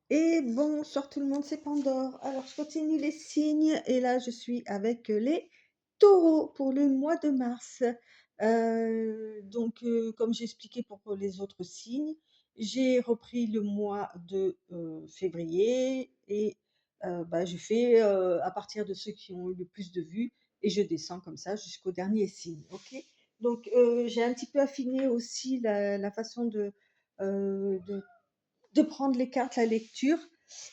Et bonsoir tout le monde, c'est Pandore. Alors, je continue les signes et là, je suis avec les taureaux pour le mois de mars. Comme j'ai expliqué pour les autres signes, j'ai repris le mois de février et je fais à partir de ceux qui ont eu le plus de vues et je descends comme ça jusqu'au dernier signe. Ok? J'ai un petit peu affiné aussi la façon de prendre les cartes, la lecture.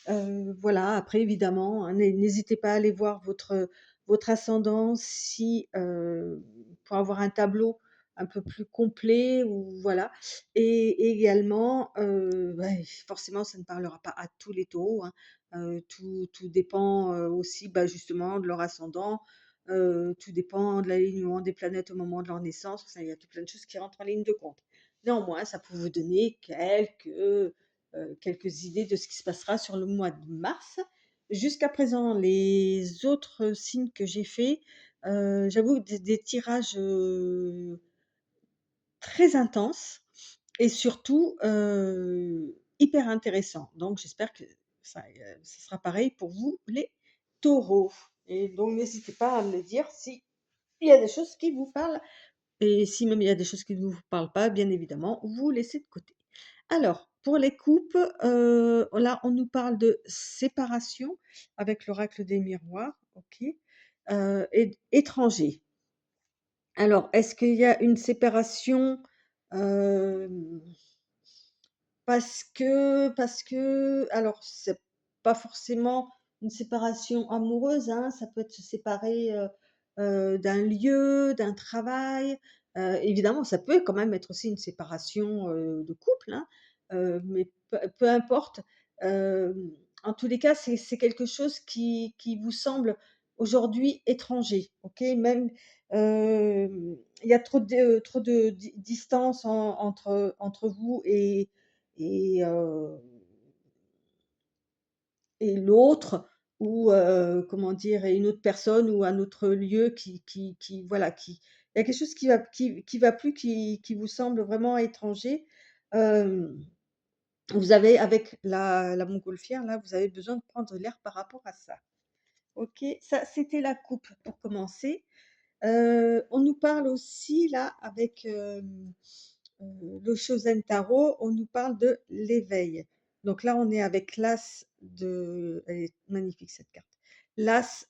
Voilà, après évidemment, hein, n'hésitez pas à aller voir votre ascendant si, pour avoir un tableau un peu plus complet ou voilà. Et également, forcément ça ne parlera pas à tous les taureaux, hein. Tout dépend, aussi, justement de leur ascendant, tout dépend de l'alignement des planètes au moment de leur naissance. Enfin, il y a tout plein de choses qui rentrent en ligne de compte. Néanmoins, ça peut vous donner quelques idées de ce qui se passera sur le mois de mars. Jusqu'à présent, les autres signes que j'ai faits, j'avoue des tirages, très intenses et surtout, hyper intéressants. Donc j'espère que ça sera pareil pour vous les taureaux et donc n'hésitez pas à me dire s'il y a des choses qui vous parlent et si même il y a des choses qui ne vous parlent pas, bien évidemment, vous laissez de côté. Alors, pour les couples, là, on nous parle de séparation avec l'oracle des miroirs, OK, et étranger. Alors, est-ce qu'il y a une séparation, hem, parce que alors c'est pas forcément une séparation amoureuse, hein, ça peut être se séparer, d'un lieu, d'un travail. Évidemment, ça peut quand même être aussi une séparation, de couple, hein, mais peu importe. En tous les cas, c'est quelque chose qui vous semble aujourd'hui étranger, OK? Même, il y a trop de distance entre vous et heu et l'autre ou comment dire? Et une autre personne ou un autre lieu qui voilà, qui il y a quelque chose qui va plus, qui vous semble vraiment étranger. Hem, Vous avez avec la montgolfière là, vous avez besoin de prendre l'air par rapport à ça. OK? Ça, c'était la coupe pour commencer. On nous parle aussi là avec, le Shosen Tarot, on nous parle de l'éveil. Donc là, on est avec l'as de elle est magnifique cette carte. L'as,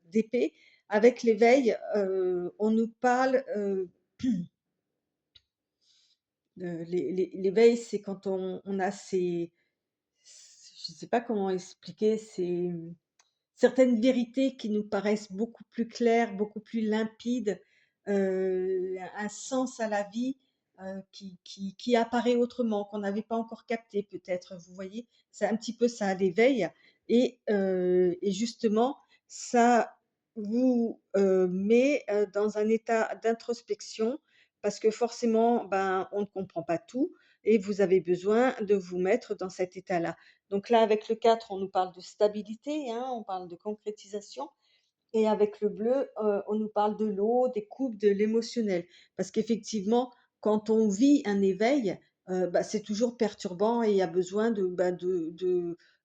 d'épée avec l'éveil, on nous parle, l'éveil, c'est quand on a ces je ne sais pas comment expliquer, certaines vérités qui nous paraissent beaucoup plus claires, beaucoup plus limpides, un sens à la vie, qui apparaît autrement, qu'on n'avait pas encore capté peut-être, vous voyez? C'est un petit peu ça l'éveil et justement ça vous, met, dans un état d'introspection parce que forcément, on ne comprend pas tout et vous avez besoin de vous mettre dans cet état-là. Donc là, avec le 4, on nous parle de stabilité, hein, on parle de concrétisation et avec le bleu, on nous parle de l'eau, des coupes, de l'émotionnel. Parce qu'effectivement, quand on vit un éveil, c'est toujours perturbant et il y a besoin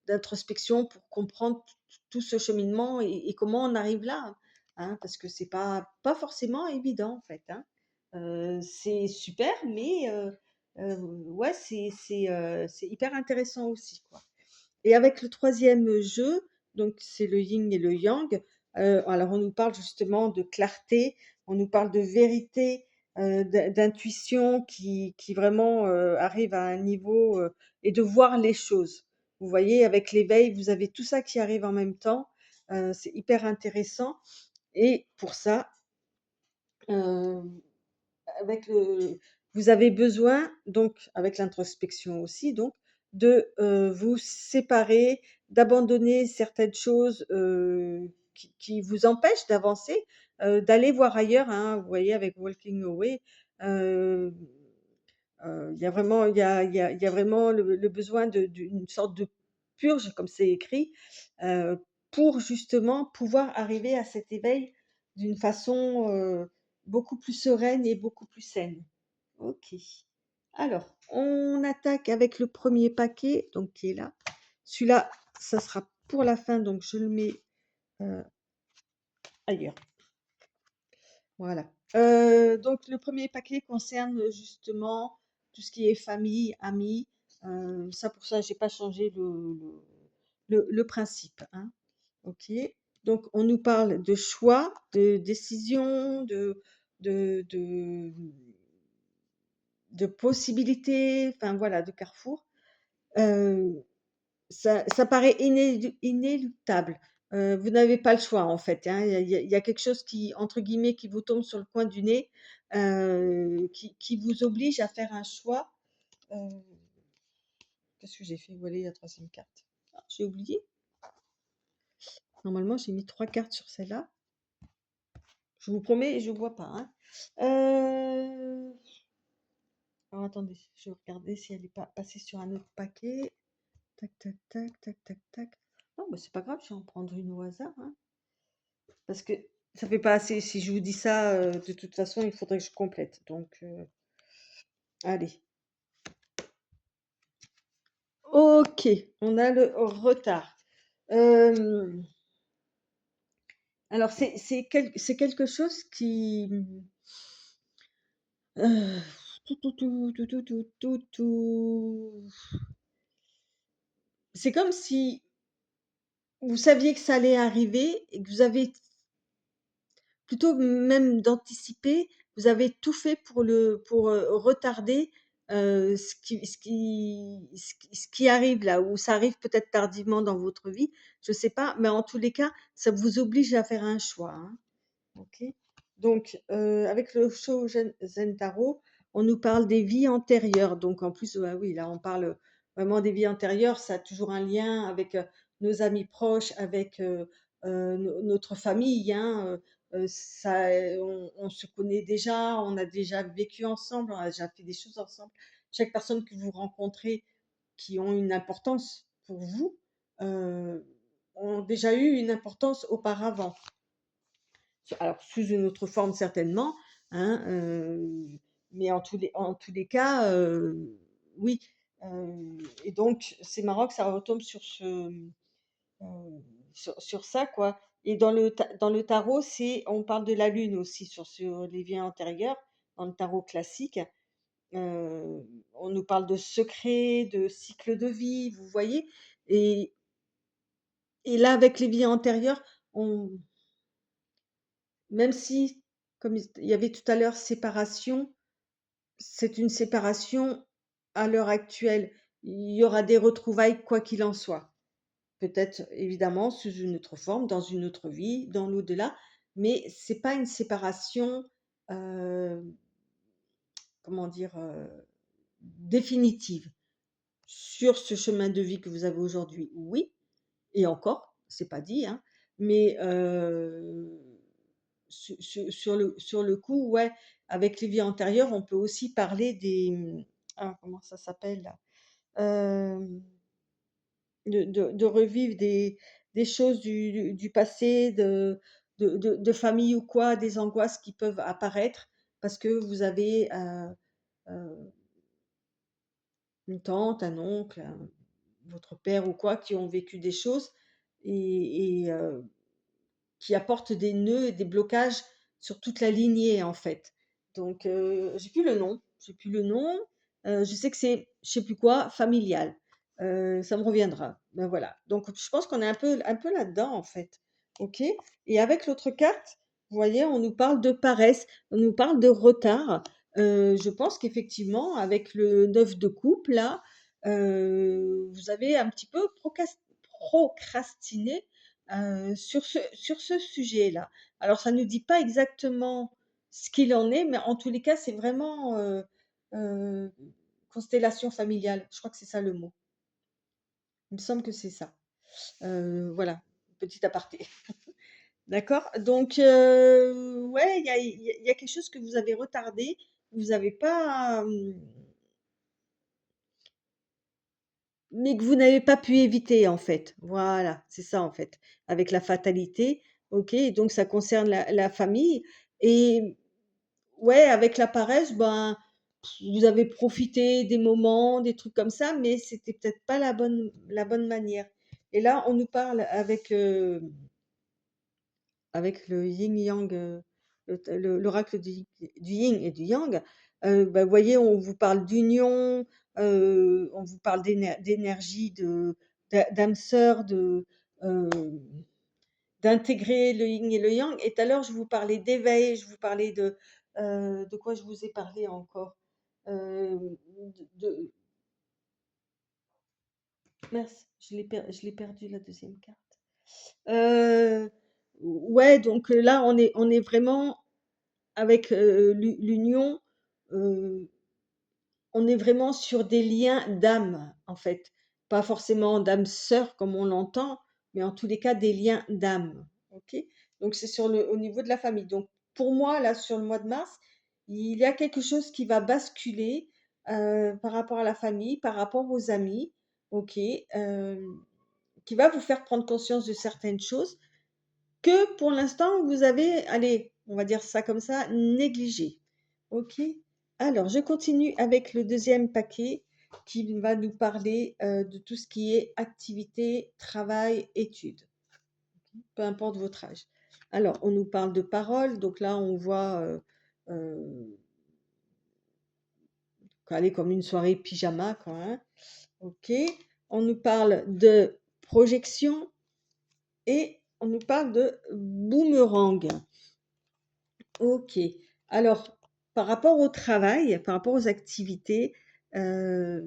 d'introspection pour comprendre tout ce cheminement et comment on arrive là, hein, parce que c'est pas forcément évident, en fait, hein. C'est super, mais ouais, c'est hyper intéressant aussi, quoi. Et avec le troisième jeu, donc c'est le yin et le yang, alors on nous parle justement de clarté, on nous parle de vérité, d'intuition qui vraiment, arrive à un niveau, et de voir les choses. Vous voyez, avec l'éveil, vous avez tout ça qui arrive en même temps, c'est hyper intéressant et pour ça, hem avec le vous avez besoin donc, avec l'introspection aussi donc, de, vous séparer, d'abandonner certaines choses, qui vous empêchent d'avancer, d'aller voir ailleurs, hein. Vous voyez avec Walking Away, heu il y a vraiment il y a vraiment le besoin d'une sorte de purge, comme c'est écrit, heu, pour justement pouvoir arriver à cet éveil d'une façon, beaucoup plus sereine et beaucoup plus saine. OK. Alors On attaque avec le premier paquet, donc qui est là. Celui-là, ça sera pour la fin, donc je le mets ailleurs. Voilà. Donc le premier paquet concerne justement tout ce qui est famille, amis. Ça pour ça, j'ai pas changé le principe, hein. Ok. Donc on nous parle de choix, de décision, de, de, de possibilités, enfin voilà, de carrefour. Euh, ça paraît inéluctable. Vous n'avez pas le choix en fait, hein. Il y a quelque chose qui, entre guillemets, qui vous tombe sur le coin du nez, qui vous oblige à faire un choix. Euh, Qu'est-ce que j'ai fait? Voilà la troisième carte. Ah, j'ai oublié. Normalement, j'ai mis 3 cartes sur celle-là. Je vous promets, je ne vois pas, hein. Alors attendez, je vais regarder si elle n'est pas passée sur un autre paquet. Tac, tac, tac, tac, tac, tac. Non, mais c'est pas grave, je vais en prendre une au hasard, hein. Parce que ça fait pas assez. Si je vous dis ça, de toute façon, il faudrait que je complète. Donc, allez. Ok, on a le retard. Alors, c'est quelque chose qui... euh, tout. C'est comme si vous saviez que ça allait arriver et que vous avez plutôt même d'anticiper, vous avez tout fait pour retarder ce qui arrive là, ou ça arrive peut-être tardivement dans votre vie, je sais pas, mais en tous les cas, ça vous oblige à faire un choix, hein. Ok. Donc, avec le Shōgen Zentaro, on nous parle des vies antérieures. Donc, en plus, oui, là, on parle vraiment des vies antérieures. Ça a toujours un lien avec nos amis proches, avec notre famille, hein. Ça, on se connaît déjà, on a déjà vécu ensemble, on a déjà fait des choses ensemble. Chaque personne que vous rencontrez qui ont une importance pour vous euh, ont déjà eu une importance auparavant. Alors, sous une autre forme certainement, hein, mais en tous les cas, oui. Et donc, c'est marrant que ça retombe sur ça, quoi. Et dans le tarot, on parle de la lune aussi sur les vies antérieures, dans le tarot classique. On nous parle de secrets, de cycle de vie, vous voyez. Et, et là, avec les vies antérieures, on, même si, comme il y avait tout à l'heure, séparation, c'est une séparation à l'heure actuelle. Il y aura des retrouvailles quoi qu'il en soit. Peut-être évidemment sous une autre forme, dans une autre vie, dans l'au-delà, mais c'est pas une séparation, euh, comment dire, définitive. Sur ce chemin de vie que vous avez aujourd'hui, oui, et encore, c'est pas dit, hein, mais sur le coup, ouais, avec les vies antérieures, on peut aussi parler comment ça s'appelle là? De revivre des choses du passé, de famille ou quoi, des angoisses qui peuvent apparaître parce que vous avez euh, une tante, un oncle, votre père ou quoi, qui ont vécu des choses et qui apportent des nœuds et des blocages sur toute la lignée en fait. Donc j'ai plus le nom. Je sais que c'est je sais plus quoi familial. Ça me reviendra. Ben voilà. Donc je pense qu'on est un peu là-dedans en fait. Ok. Et avec l'autre carte, vous voyez, on nous parle de paresse, on nous parle de retard. Je pense qu'effectivement, avec le 9 de coupe là, vous avez un petit peu procrastiné sur ce sujet-là. Alors, ça ne nous dit pas exactement ce qu'il en est, mais en tous les cas, c'est vraiment euh, constellation familiale. Je crois que c'est ça le mot. Il me semble que c'est ça. Voilà, petit aparté. D'accord? Donc, ouais, il y a quelque chose que vous avez retardé, vous n'avez pas, mais que vous n'avez pas pu éviter, en fait. Voilà, c'est ça, en fait, avec la fatalité. Ok, donc ça concerne la famille. Et ouais, avec la paresse, ben, vous avez profité des moments, des trucs comme ça, mais c'était peut-être pas la bonne manière. Et là, on nous parle avec le yin-yang, l'oracle du yin et du yang. Bah, vous voyez, on vous parle d'union, on vous parle d'énergie, d'âme sœur, euh, d'intégrer le yin et le yang. Et tout à l'heure, je vous parlais d'éveil, je vous parlais de quoi je vous ai parlé encore. Euh, de, Mince, je l'ai perdu la deuxième carte. Ouais, donc là, on est vraiment avec l'union, euh, on est vraiment sur des liens d'âme, en fait. Pas forcément d'âme sœur comme on l'entend, mais en tous les cas des liens d'âme. Ok. Donc c'est au niveau de la famille. Donc pour moi, là, sur le mois de mars, il y a quelque chose qui va basculer par rapport à la famille, par rapport aux amis, ok, qui va vous faire prendre conscience de certaines choses que pour l'instant vous avez, allez, on va dire ça comme ça, négligé. Ok. Alors, je continue avec le deuxième paquet qui va nous parler de tout ce qui est activité, travail, études, peu importe votre âge. Alors, on nous parle de paroles, donc là, on voit aller comme une soirée pyjama, quoi, hein. Ok. On nous parle de projection et on nous parle de boomerang. Ok. Alors, par rapport au travail, par rapport aux activités, euh,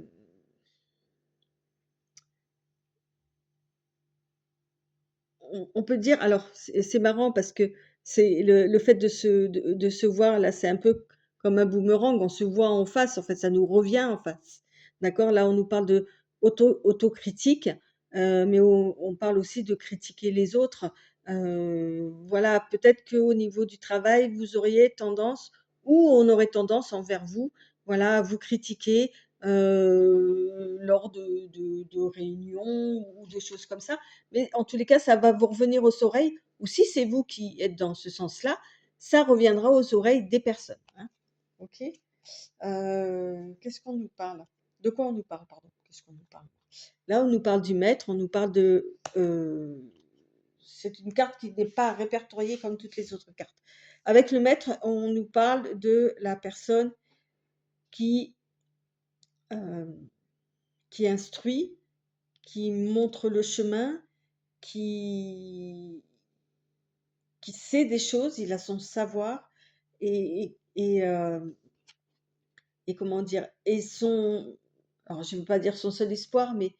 on peut dire, alors c'est marrant parce que c'est le fait de se voir là, c'est un peu comme un boomerang, on se voit en face, en fait, ça nous revient en face. D'accord? Là, on nous parle de autocritique, mais on parle aussi de critiquer les autres. Voilà, peut-être qu'au niveau du travail, vous auriez tendance, ou on aurait tendance envers vous, voilà, à vous critiquer lors de réunions ou de choses comme ça. Mais en tous les cas, ça va vous revenir aux oreilles, ou si c'est vous qui êtes dans ce sens-là, ça reviendra aux oreilles des personnes, hein. Ok. Qu'est-ce qu'on nous parle? De quoi on nous parle, pardon? Qu'est-ce qu'on nous parle? Là, on nous parle du maître, on nous parle de. C'est une carte qui n'est pas répertoriée comme toutes les autres cartes. Avec le maître, on nous parle de la personne qui, euh, qui instruit, qui montre le chemin, qui, qui sait des choses, il a son savoir et comment dire, et alors je ne veux pas dire son seul espoir, mais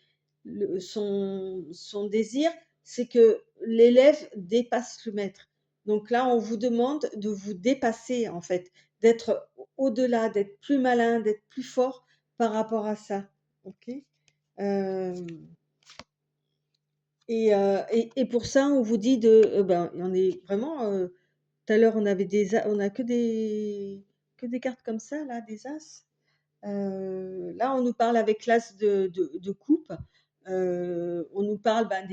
son désir, c'est que l'élève dépasse le maître. Donc là, on vous demande de vous dépasser, en fait, d'être au-delà, d'être plus malin, d'être plus fort par rapport à ça. Ok. Euh, et pour ça, on vous dit ben, on est vraiment. Tout à l'heure, on a que des cartes comme ça, là, des as. Là, on nous parle avec l'as de coupe. On nous parle ben,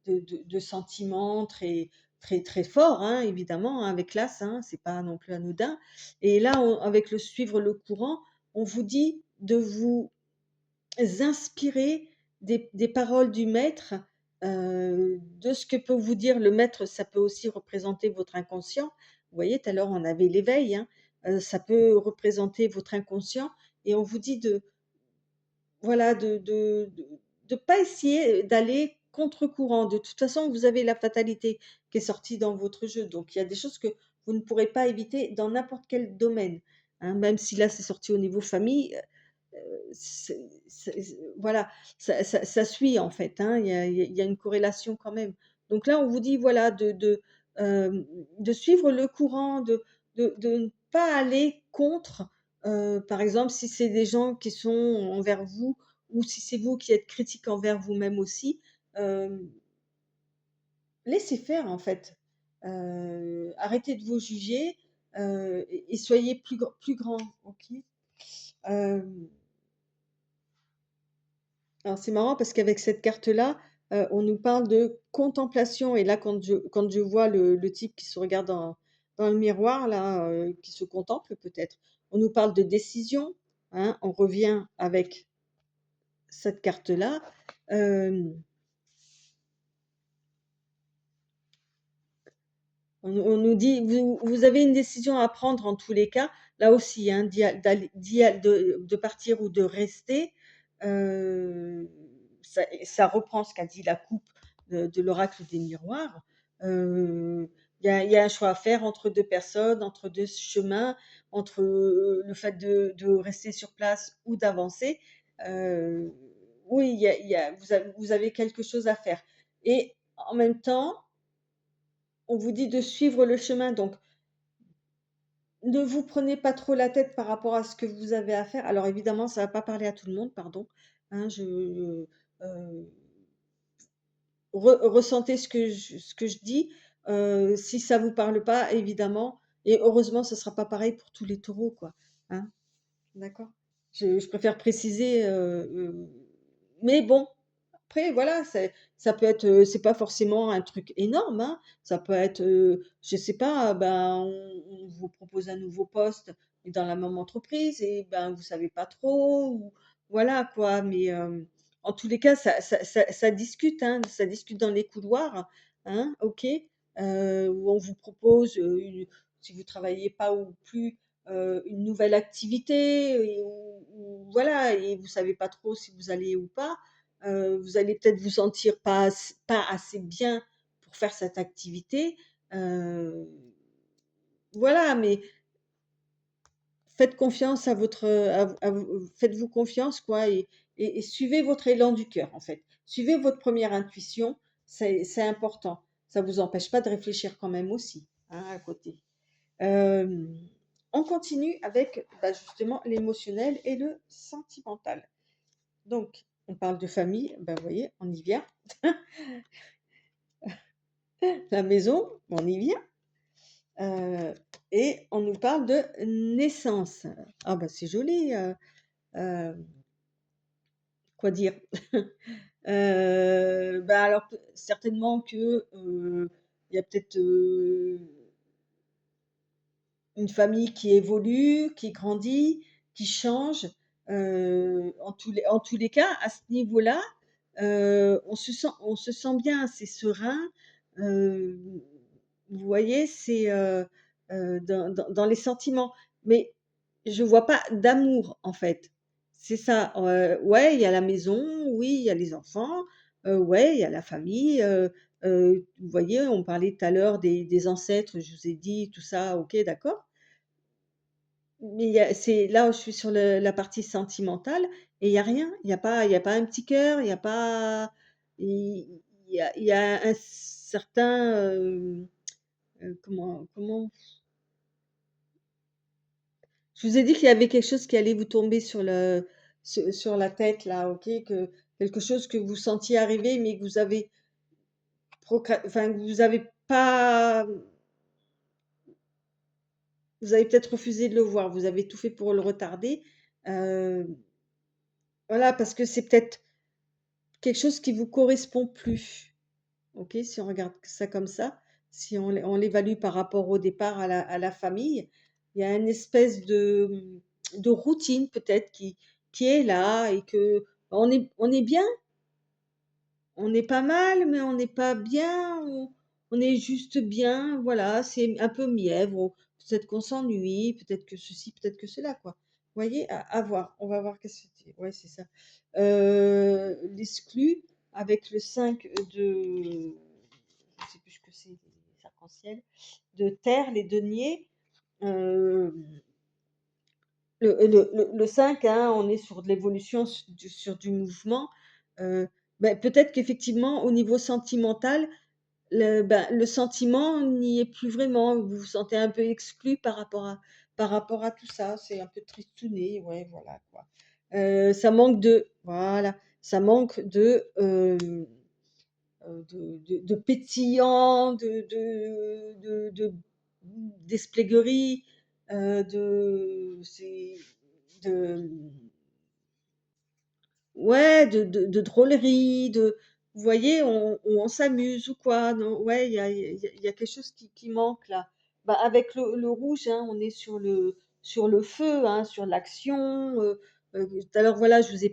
de sentiments très, très, très forts, hein, évidemment, hein, avec l'as, hein, c'est pas non plus anodin. Et là, avec le suivre le courant, on vous dit de vous inspirer des paroles du maître, de ce que peut vous dire le maître. Ça peut aussi représenter votre inconscient. Vous voyez, tout à l'heure, on avait l'éveil, hein, ça peut représenter votre inconscient. Et on vous dit voilà, de pas essayer d'aller contre-courant. De toute façon, vous avez la fatalité qui est sortie dans votre jeu. Donc, il y a des choses que vous ne pourrez pas éviter dans n'importe quel domaine, hein. Même si là, c'est sorti au niveau famille, voilà, ça suit en fait, hein, il y a une corrélation quand même. Donc là, on vous dit, voilà, de suivre le courant, de ne pas aller contre, par exemple, si c'est des gens qui sont envers vous, ou si c'est vous qui êtes critique envers vous-même aussi, euh, laissez faire en fait. Arrêtez de vous juger et soyez plus grand, ok. Euh, Alors c'est marrant parce qu'avec cette carte-là, on nous parle de contemplation. Et là, quand je vois le type qui se regarde dans le miroir là, qui se contemple peut-être. On nous parle de décision, hein, on revient avec cette carte-là. Hem, on nous dit: «Vous avez une décision à prendre en tous les cas». Là aussi, hein, de partir ou de rester, heu, ça reprend ce qu'a dit la coupe de l'oracle des miroirs. Il y a un choix à faire entre 2 personnes, entre 2 chemins, entre, le fait de rester sur place ou d'avancer. Heu, oui, il y a vous avez quelque chose à faire et en même temps on vous dit de suivre le chemin, donc ne vous prenez pas trop la tête par rapport à ce que vous avez à faire. Alors évidemment, ça va pas parler à tout le monde, pardon, hein, ressentez ce que je dis, si ça vous parle pas, évidemment et heureusement, ce sera pas pareil pour tous les taureaux, quoi, hein, d'accord? Je préfère préciser, mais bon, après voilà, ça peut être, c'est pas forcément un truc énorme, hein. Ça peut être, je sais pas, ben, on vous propose un nouveau poste dans la même entreprise et ben, vous savez pas trop ou voilà quoi. Mais, en tous les cas, ça discute, hein, ça discute dans les couloirs, hein, OK? Où on vous propose, si vous travaillez pas ou plus, une nouvelle activité et ou voilà et vous savez pas trop si vous allez ou pas. Vous allez peut-être vous sentir pas assez bien pour faire cette activité, heu, voilà, mais faites confiance à votre, à vous faites-vous confiance quoi et suivez votre élan du cœur, en fait. Suivez votre première intuition, c'est important. Ça vous empêche pas de réfléchir quand même aussi, hein, à côté. Hem, on continue avec, bah, justement l'émotionnel et le sentimental. Donc on parle de famille, bah, vous voyez, on y vient. La maison, on y vient, heu et on nous parle de naissance. Ah bah, c'est joli, hem, quoi dire? Bah, alors peut certainement que, il y a peut-être, une famille qui évolue, qui grandit, qui change, en tous les cas, à ce niveau-là, on se sent bien, c'est serein, heu, vous voyez? C'est, dans les sentiments, mais je vois pas d'amour, en fait. C'est ça, ouais, il y a la maison, oui, il y a les enfants, ouais, il y a la famille, vous voyez, on parlait tout à l'heure des ancêtres, je vous ai dit tout ça, OK, d'accord. Mais c'est là où je suis sur la partie sentimentale et il y a rien. Il y a pas un petit cœur, il y a pas il y a un certain, comment je vous ai dit qu'il y avait quelque chose qui allait vous tomber sur la tête là, OK? Que quelque chose que vous sentiez arriver, mais que que vous avez pas vous avez peut-être refusé de le voir. Vous avez tout fait pour le retarder, heu, voilà, parce que c'est peut-être quelque chose qui vous correspond plus, OK? Si on regarde ça comme ça, si on l'évalue par rapport au départ à la famille, il y a une espèce de routine peut-être qui est là et que on est bien, on est pas mal, mais on n'est pas bien, on est juste bien, voilà, c'est un peu mièvre, peut-être qu'on s'ennuie, peut-être que ceci, peut-être que cela, quoi. Vous voyez? À voir, on va voir qu'est-ce que c'est. Ouais, c'est ça. L'exclu avec le 5 de je sais plus ce que c'est, des arcs-en-ciel, de terre, les deniers, hem, le 5, hein, on est sur de l'évolution, sur du mouvement, heu, peut-être qu'effectivement au niveau sentimental, le sentiment n'y est plus vraiment. Vous vous sentez un peu exclu par rapport à tout ça. C'est un peu tristouné, ouais, voilà, quoi. Ça manque de voilà, ça manque de pétillant, d'espièglerie, de ouais, de drôlerie, vous voyez, on s'amuse ou quoi, non? Ouais, il y a quelque chose qui manque là. bah, avec le rouge, hein, on est sur le feu, hein, sur l'action. Tout à l'heure, voilà, je vous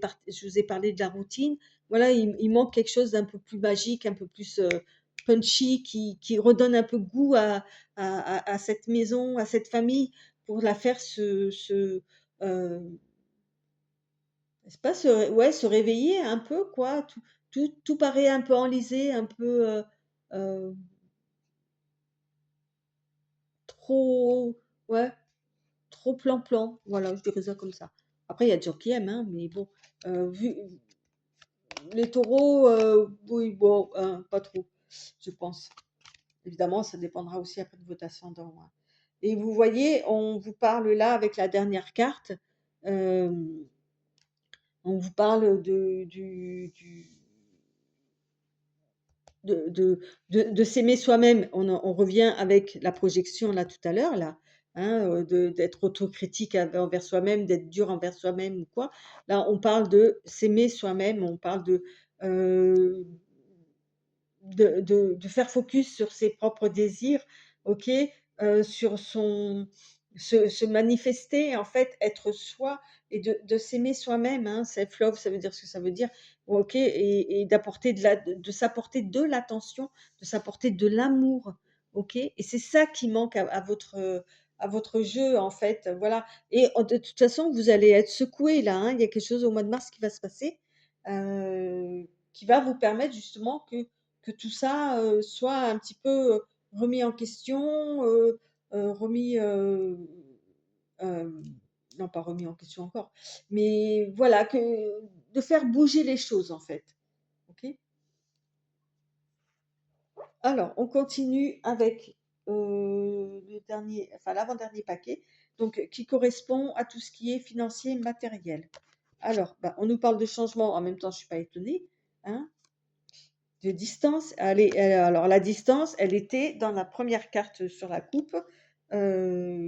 ai parlé de la routine. Voilà, il manque quelque chose d'un peu plus magique, un peu plus punchy, qui redonne un peu goût à cette maison, à cette famille, pour la faire euh, c'est pas ouais, se réveiller un peu, quoi. Tout paraît un peu enlisé, un peu euh, trop, ouais, trop plan-plan. Voilà, je dirais ça comme ça. Après, il y a des gens qui aiment, hein, mais bon, vu les taureaux, oui, bon, hein, pas trop, je pense. Évidemment, ça dépendra aussi après de votre ascendant, hein. Et vous voyez, on vous parle là avec la dernière carte, euh, on vous parle de s'aimer soi-même. On revient avec la projection là tout à l'heure, là, hein, d'être autocritique envers soi-même, d'être dur envers soi-même ou quoi. Là, on parle de s'aimer soi-même, on parle euh, de faire focus sur ses propres désirs, ok, sur se manifester, en fait, être soi et de s'aimer soi-même, hein, self-love, ça veut dire ce que ça veut dire, ok, et d'apporter de s'apporter de l'attention, de s'apporter de l'amour, ok, et c'est ça qui manque à votre jeu, en fait, voilà. Et de toute façon, vous allez être secoué là, hein, il y a quelque chose au mois de mars qui va se passer, euh, qui va vous permettre justement que tout ça soit un petit peu remis en question, remis, euh, non pas remis en question encore, mais voilà, de faire bouger les choses en fait. Ok. Alors, on continue avec le dernier, enfin l'avant-dernier paquet, donc qui correspond à tout ce qui est financier, matériel. Alors, bah, on nous parle de changement, en même temps, je suis pas étonnée, hein. De distance, alors la distance, elle était dans la première carte sur la coupe,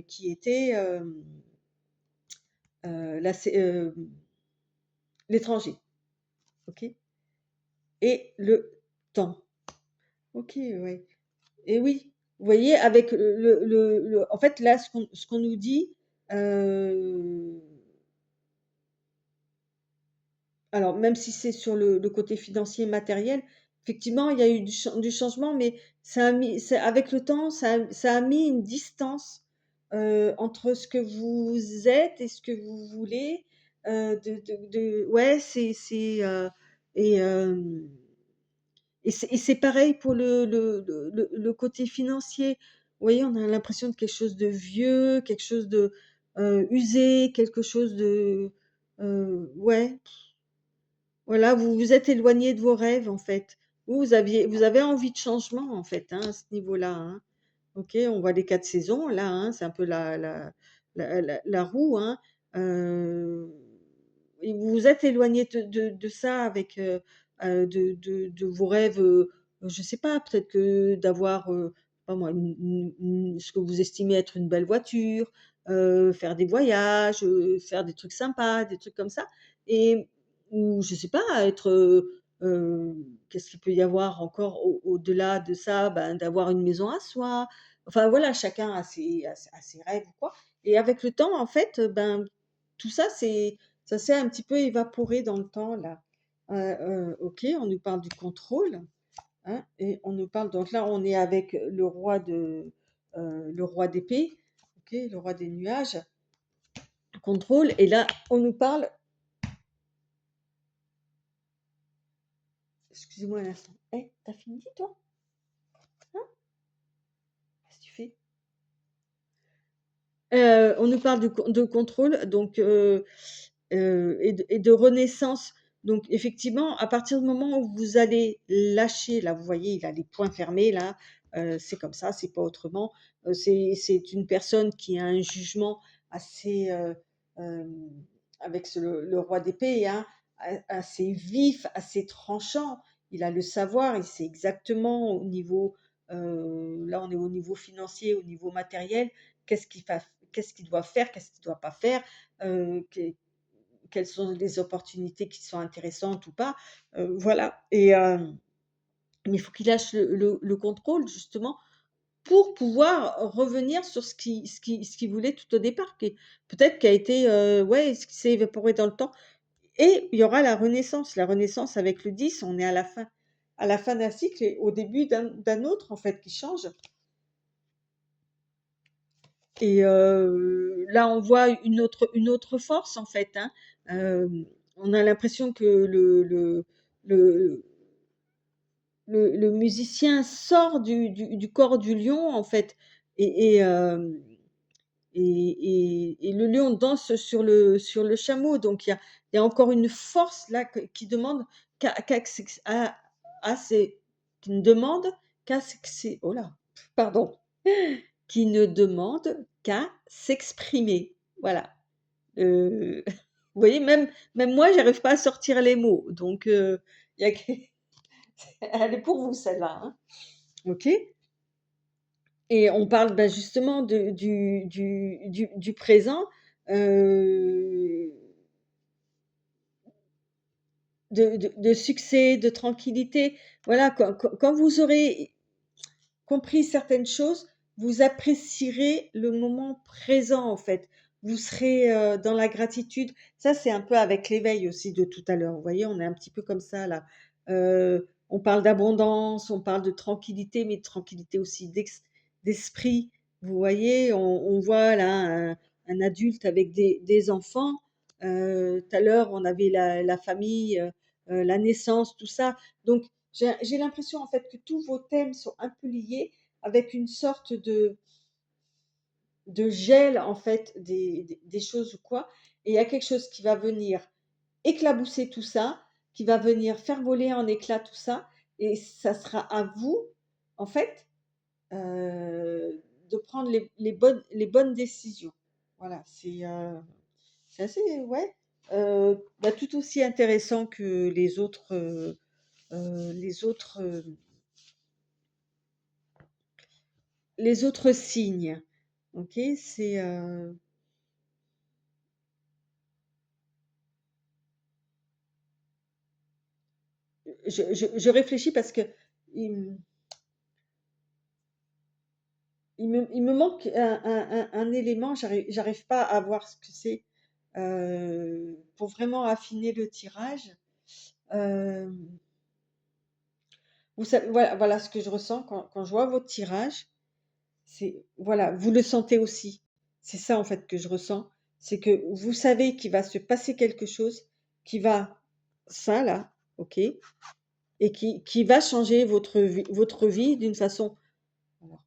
qui était l'étranger, ok, et le temps, ok, ouais. Et oui, vous voyez, avec en fait là, ce qu'on nous dit, euh, alors, même si c'est sur le côté financier et matériel, effectivement, il y a eu du changement, mais avec le temps, ça a mis une distance entre ce que vous êtes et ce que vous voulez. Ouais, et, euh, et c'est pareil pour le côté financier. Vous voyez, on a l'impression de quelque chose de vieux, quelque chose de usé, quelque chose de... ouais, voilà, vous vous êtes éloigné de vos rêves, en fait. Vous avez envie de changement, en fait, hein, à ce niveau-là, hein. Ok, on voit les quatre saisons, là, hein, c'est un peu la roue, hein. Euh, et vous vous êtes éloigné de ça avec de vos rêves, je sais pas, peut-être que d'avoir, pas moi, ce que vous estimez être une belle voiture, faire des voyages, faire des trucs sympas, des trucs comme ça. Et ou je sais pas, être, qu'est-ce qu'il peut y avoir encore au-delà de ça? Ben, d'avoir une maison à soi. Enfin voilà, chacun a ses rêves ou quoi. Et avec le temps, en fait, ben, tout ça, ça s'est un petit peu évaporé dans le temps, là. Ok, on nous parle du contrôle, hein, et on nous parle, donc là, on est avec le roi d'épée, ok, le roi des nuages, contrôle, et là, on nous parle, excusez-moi un instant, t'as fini, toi? Hein? Qu'est-ce que tu fais? On nous parle de contrôle, donc, et de renaissance. Donc, effectivement, à partir du moment où vous allez lâcher, là, vous voyez, il a les poings fermés, là, c'est comme ça, c'est pas autrement. C'est une personne qui a un jugement assez, euh, avec le roi d'épée, hein, assez vif, assez tranchant. Il a le savoir, il sait exactement au niveau, là, on est au niveau financier, au niveau matériel, qu'est-ce qu'il fa qu'est-ce qu'il doit faire, qu'est-ce qu'il ne doit pas faire, quelles sont les opportunités qui sont intéressantes ou pas. Voilà. Mais il faut qu'il lâche le contrôle, justement, pour pouvoir revenir sur ce qu'il voulait tout au départ, qui peut-être qui a été, ouais, ce qui s'est évaporé dans le temps et il y aura la renaissance. La renaissance avec le 10, on est à la fin d'un cycle et au début d'un autre, en fait, qui change et là, on voit une autre force, en fait, hein. On a l'impression que le le musicien sort du corps du lion, en fait et et le lion danse sur le chameau, donc il y a encore une force là qui demande qu'à à c'est qui ne demande qu'à s'ex oh là, pardon, qui ne demande qu'à s'exprimer. Voilà, vous voyez, même moi, j'arrive pas à sortir les mots, donc il y a elle est pour vous celle-là, hein. OK? Et on parle, bah, justement du présent, heu, de succès, de tranquillité. Voilà, quand vous aurez compris certaines choses, vous apprécierez le moment présent, en fait. Vous serez, dans la gratitude. Ça, c'est un peu avec l'éveil aussi de tout à l'heure. Vous voyez, on est un petit peu comme ça là. On parle d'abondance, on parle de tranquillité, mais de tranquillité aussi d'esprit. Vous voyez, on voit là un adulte avec des enfants. Tout à l'heure, on avait la famille, la naissance, tout ça. Donc j'ai l'impression en fait que tous vos thèmes sont un peu liés avec une sorte de gel en fait des choses ou quoi. Et il y a quelque chose qui va venir éclabousser tout ça, qui va venir faire voler en éclats tout ça. Et ça sera à vous, en fait, de prendre les bonnes décisions. Voilà, c'est assez, ouais, bah, tout aussi intéressant que les autres les autres signes, OK? Je réfléchis parce qu'il m il me manque un élément, j'arrive pas à voir ce que c'est, pour vraiment affiner le tirage. Hem, vous savez voilà ce que je ressens quand je vois votre tirage, c'est voilà, vous le sentez aussi. C'est ça en fait que je ressens, c'est que vous savez qu'il va se passer quelque chose qui va ça là, OK? Et qui va changer votre vie d'une façon alors,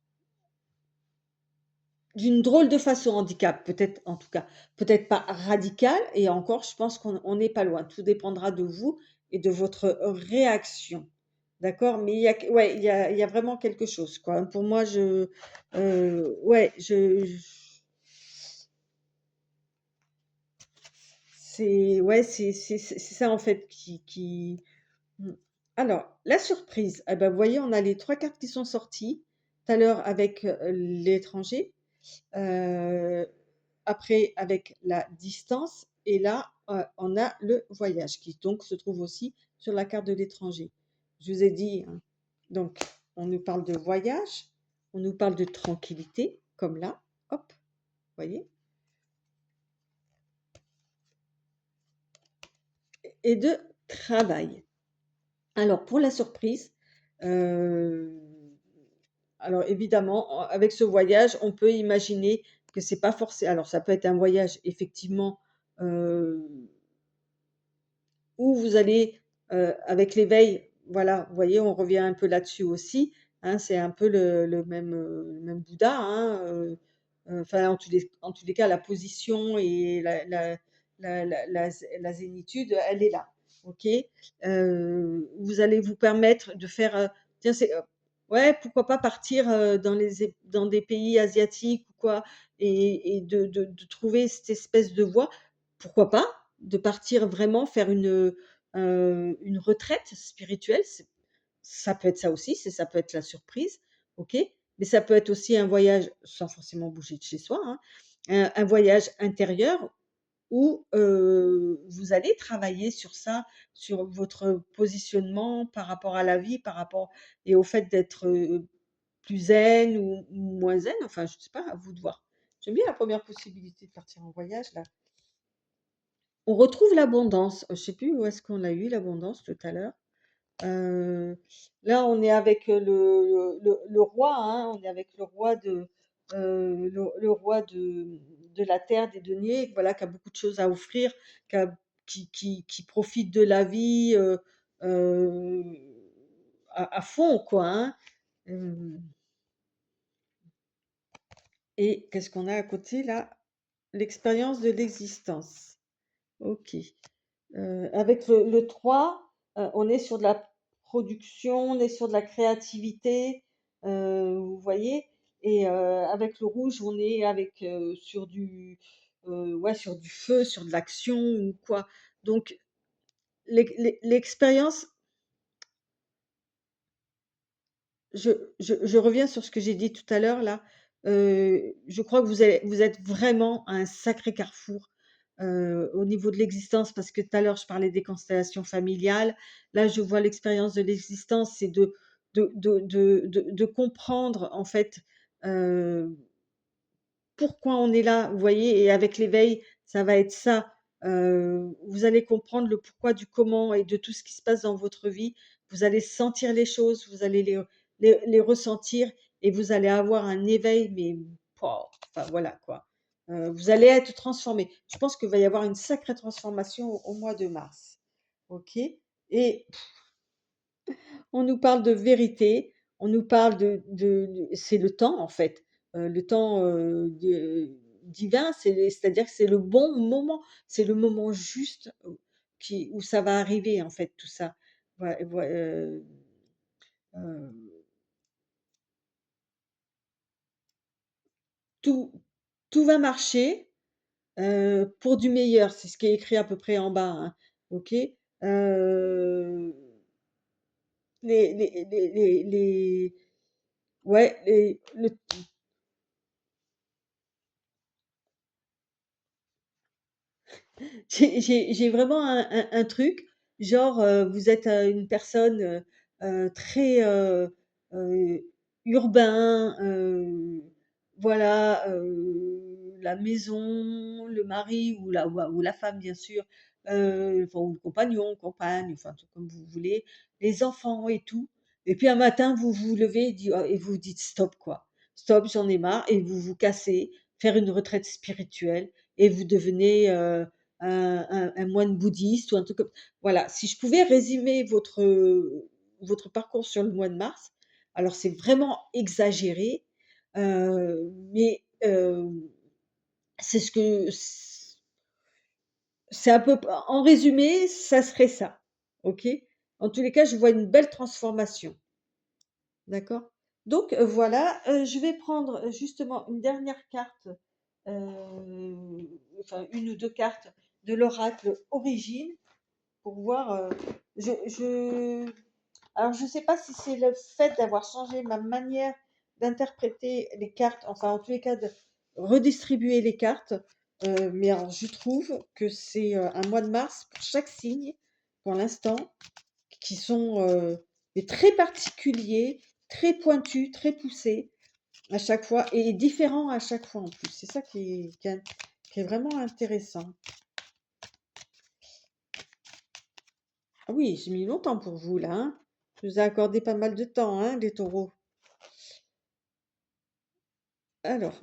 d'une drôle de façon, handicap, peut-être en tout cas, peut-être pas radicale et encore je pense qu'on n'est pas loin. Tout dépendra de vous et de votre réaction. D'accord? Mais il y a q ouais, il y a vraiment quelque chose quoi. Pour moi ouais, c'est ouais, c'est ça en fait mmh. Alors, la surprise, eh ben, vous voyez, on a les 3 cartes qui sont sorties tout à l'heure avec, l'étranger, heu, après avec la distance et là, on a le voyage qui donc se trouve aussi sur la carte de l'étranger. Je vous ai dit, hein, donc on nous parle de voyage, on nous parle de tranquillité comme là, hop, vous voyez? Et de travail. Alors pour la surprise, heu alors évidemment, avec ce voyage, on peut imaginer que c'est pas forcément. Alors ça peut être un voyage effectivement, heu, où vous allez, avec l'éveil, voilà, vous voyez, on revient un peu là-dessus aussi, hein, c'est un peu le même Bouddha, hein, enfin en tous les cas la position et la zénitude, elle est là, OK? Vous allez vous permettre de faire, tiens c'est, ouais, pourquoi pas partir, dans des pays asiatiques ou quoi et de trouver cette espèce de voie. Pourquoi pas? De partir vraiment faire une retraite spirituelle, ça peut être ça aussi, ça peut être la surprise, OK? Mais ça peut être aussi un voyage sans forcément bouger de chez soi, hein, un voyage intérieur où, vous allez travailler sur ça, sur votre positionnement par rapport à la vie, par rapport et au fait d'être, plus zen ou moins zen, enfin, je sais pas, à vous de voir. J'aime bien la première possibilité de partir en voyage là. On retrouve l'abondance. Je sais plus où est-ce qu'on l'a eu l'abondance tout à l'heure. Heu, Là, on est avec, le roi, hein, on est avec le roi le roi de la terre des deniers, voilà, qui a beaucoup de choses à offrir, qui a qui profite de la vie, heu, à fond, quoi, hein. Hem Et qu'est-ce qu'on a à côté là? L'expérience de l'existence. OK. Avec le 3, on est sur de la production, on est sur de la créativité, vous voyez? Et avec le rouge, on est avec, sur ouais, sur du feu, sur de l'action ou quoi. Donc l'expérience, je reviens sur ce que j'ai dit tout à l'heure là, je crois que vous êtes vraiment à un sacré carrefour, au niveau de l'existence parce que tout à l'heure je parlais des constellations familiales. Là, je vois l'expérience de l'existence, c'est de comprendre en fait, heu pourquoi on est là, vous voyez? Et avec l'éveil, ça va être ça. Vous allez comprendre le pourquoi du comment et de tout ce qui se passe dans votre vie. Vous allez sentir les choses, vous allez les ressentir et vous allez avoir un éveil, mais pouah, enfin voilà quoi. Vous allez être transformé. Je pense qu'il va y avoir une sacrée transformation au mois de mars. OK? Et on nous parle de vérité, on nous parle de c'est le temps en fait, le temps, divin, c'est-à-dire que c'est le bon moment, c'est le moment juste où ça va arriver en fait tout ça. Heu, tout tout va marcher, pour du meilleur, c'est ce qui est écrit à peu près en bas, hein, OK? Heu, les ouais, le j'ai vraiment un truc, genre, vous êtes, une personne, très, heu, urbain, voilà, la maison, le mari ou la femme bien sûr, enfin ou le compagnon, compagne, enfin tout comme vous voulez, les enfants et tout et puis un matin vous vous levez et vous dites: «Stop quoi, stop, j'en ai marre» et vous vous cassez, faire une retraite spirituelle et vous devenez, un moine bouddhiste ou un truc comme voilà, si je pouvais résumer votre parcours sur le mois de mars, alors c'est vraiment exagéré, mais c'est ce que c'est un peu en résumé, ça serait ça, OK? En tous les cas, je vois une belle transformation, d'accord? Donc voilà, je vais prendre, justement une dernière carte, enfin 1 ou 2 cartes de l'oracle Origine pour voir, alors je sais pas si c'est le fait d'avoir changé ma manière d'interpréter les cartes, enfin en tous les cas de redistribuer les cartes, mais alors je trouve que c'est, un mois de mars pour chaque signe, pour l'instant, qui sont, mais très particuliers, très pointus, très poussés à chaque fois et différents à chaque fois en plus. C'est ça qui est vraiment intéressant. Ah oui, j'ai mis longtemps pour vous là, hein. Je vous ai accordé pas mal de temps, hein, les taureaux. Alors,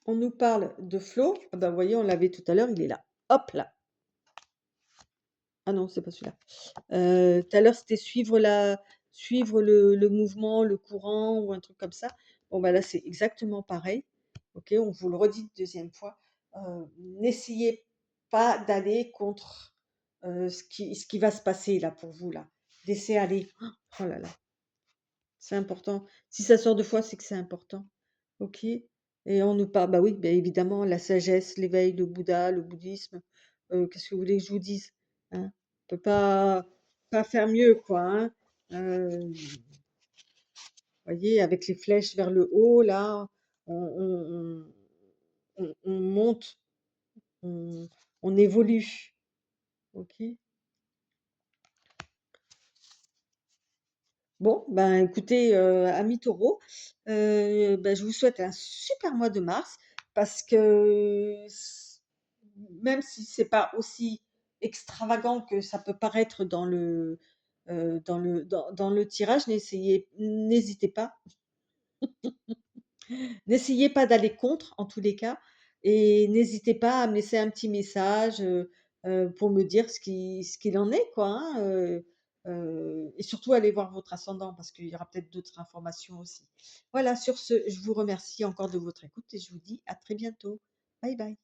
on nous parle de flow. Ah bah, vous voyez, on l'avait tout à l'heure, il est là. Hop là. Ah non, c'est pas celui-là. Tout à l'heure, c'était suivre le mouvement, le courant ou un truc comme ça. Bon, bah là, c'est exactement pareil. OK, on vous le redit une deuxième fois. N'essayez pas d'aller contre ce qui va se passer là pour vous là. Laissez aller. Oh là là. C'est important. Si ça sort 2 fois, c'est que c'est important. OK? Et on nous parle bah oui, bien évidemment, la sagesse, l'éveil, le Bouddha, le bouddhisme, qu'est-ce que vous voulez que je vous dise? Hein? On peut pas faire mieux quoi, hein? Voyez, avec les flèches vers le haut là, on monte, on on évolue. OK. Bon, ben, écoutez, amis taureaux, bah, je vous souhaite un super mois de mars parce que même si c'est pas aussi extravagant que ça peut paraître dans le tirage, n'essayez pas d'aller contre en tous les cas et n'hésitez pas à me laisser un petit message, pour me dire ce qu'il en est quoi, hein, et surtout allez voir votre ascendant parce qu'il y aura peut-être d'autres informations aussi. Voilà, sur ce, je vous remercie encore de votre écoute et je vous dis à très bientôt. Bye bye.